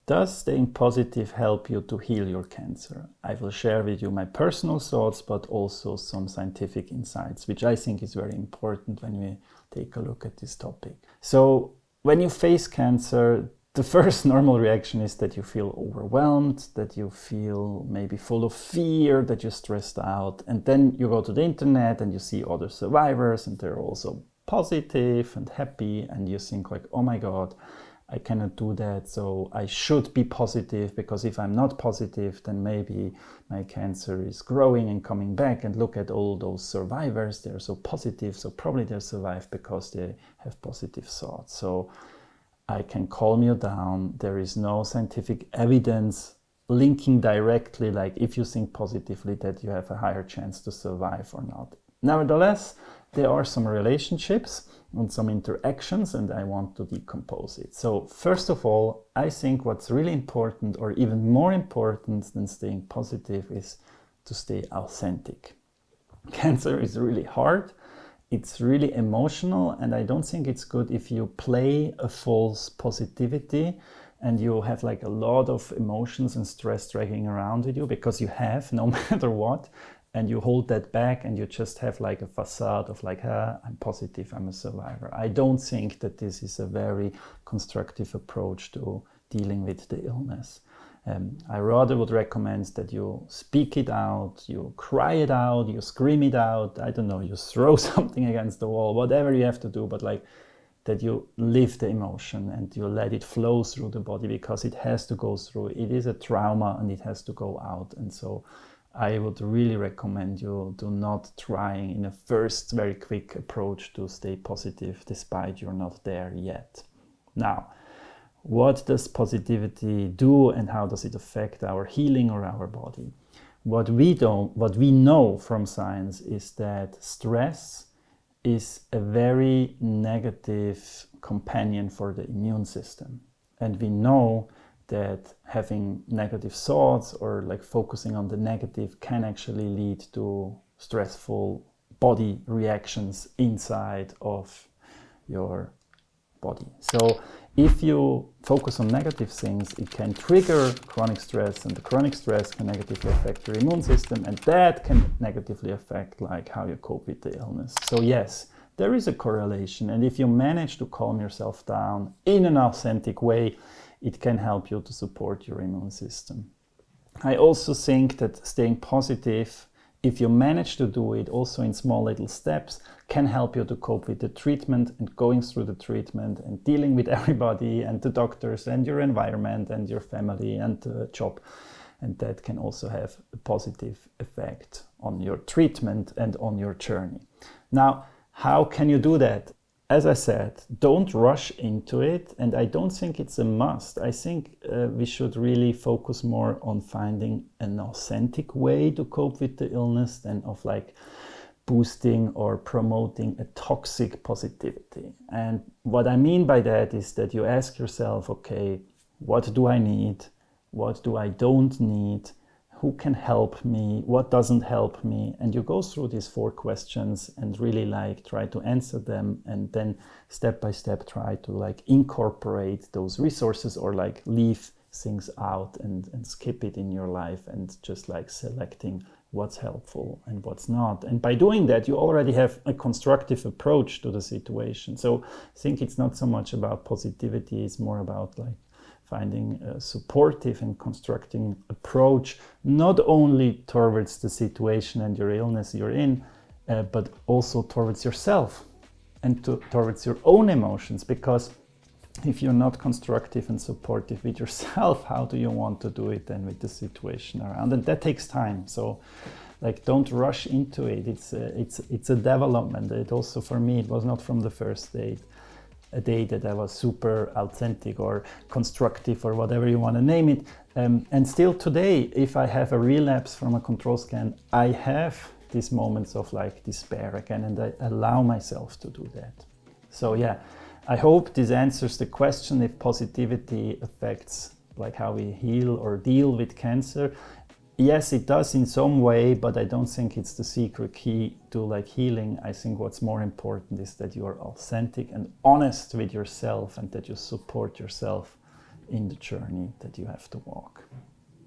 Does staying positive help you to heal your cancer? I will share with you my personal thoughts, but also some scientific insights, which I think is very important when we take a look at this topic. So when you face cancer, the first normal reaction is that you feel overwhelmed, that you feel maybe full of fear, that you're stressed out. And then you go to the internet and you see other survivors and they're also positive and happy. And you think like, oh my God, I cannot do that. So I should be positive, because if I'm not positive, then maybe my cancer is growing and coming back. And look at all those survivors. They're so positive. So probably they survived because they have positive thoughts. So I can calm you down. There is no scientific evidence linking directly, like if you think positively, that you have a higher chance to survive or not. Nevertheless, there are some relationships and some interactions, and I want to decompose it. So first of all, I think what's really important, or even more important than staying positive, is to stay authentic. Cancer is really hard. It's really emotional, and I don't think it's good if you play a false positivity and you have like a lot of emotions and stress dragging around with you, because you have, no matter what, and you hold that back and you just have like a facade of like, I'm positive, I'm a survivor. I don't think that this is a very constructive approach to dealing with the illness. I rather would recommend that you speak it out, you cry it out, you scream it out, I don't know, you throw something against the wall, whatever you have to do, but like that you live the emotion and you let it flow through the body, because it has to go through. It is a trauma and it has to go out. And so I would really recommend you do not trying in a first very quick approach to stay positive despite you're not there yet. Now, what does positivity do and how does it affect our healing or our body? What we know from science is that stress is a very negative companion for the immune system. And we know that having negative thoughts or like focusing on the negative can actually lead to stressful body reactions inside of your body. So if you focus on negative things, it can trigger chronic stress, and the chronic stress can negatively affect your immune system, and that can negatively affect like how you cope with the illness. So yes, there is a correlation, and if you manage to calm yourself down in an authentic way, it can help you to support your immune system. I also think that staying positive, if you manage to do it also in small little steps, can help you to cope with the treatment and going through the treatment and dealing with everybody and the doctors and your environment and your family and the job. And that can also have a positive effect on your treatment and on your journey. Now, how can you do that? As I said, don't rush into it, and I don't think it's a must. I think we should really focus more on finding an authentic way to cope with the illness than of like boosting or promoting a toxic positivity. And what I mean by that is that you ask yourself, okay, what do I need? What do I don't need? Who can help me? What doesn't help me? And you go through these 4 questions and really like try to answer them, and then step by step try to like incorporate those resources or like leave things out and skip it in your life, and just like selecting what's helpful and what's not. And by doing that, you already have a constructive approach to the situation. So I think it's not so much about positivity, it's more about like finding a supportive and constructing approach, not only towards the situation and your illness you're in, but also towards yourself and towards your own emotions. Because if you're not constructive and supportive with yourself, how do you want to do it then with the situation around? And that takes time. So like, don't rush into it. It's a development. It also, for me, it was not from the first day that I was super authentic or constructive or whatever you want to name it. And still today, if I have a relapse from a control scan, I have these moments of like despair again, and I allow myself to do that. So yeah, I hope this answers the question if positivity affects like how we heal or deal with cancer. Yes, it does in some way, but I don't think it's the secret key to like healing. I think what's more important is that you are authentic and honest with yourself, and that you support yourself in the journey that you have to walk.